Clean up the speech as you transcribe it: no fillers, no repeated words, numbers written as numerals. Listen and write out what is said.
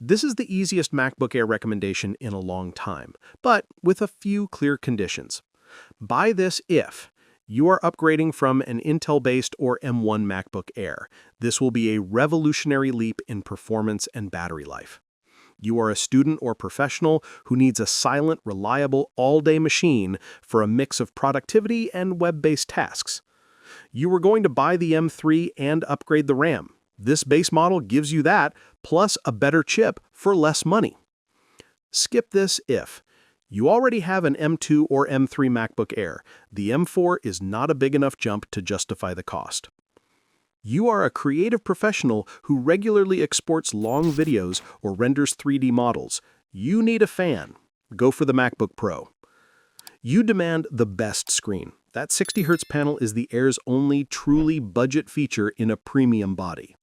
This is the easiest MacBook Air recommendation in a long time, but with a few clear conditions. Buy this if you are upgrading from an Intel-based or M1 MacBook Air. This will be a revolutionary leap in performance and battery life. You are a student or professional who needs a silent, reliable, all-day machine for a mix of productivity and web-based tasks. You are going to buy the M3 and upgrade the RAM. This base model gives you that, plus a better chip for less money. Skip this if you already have an M2 or M3 MacBook Air. The M4 is not a big enough jump to justify the cost. You are a creative professional who regularly exports long videos or renders 3D models. You need a fan. Go for the MacBook Pro. You demand the best screen. That 60Hz panel is the Air's only truly budget feature in a premium body.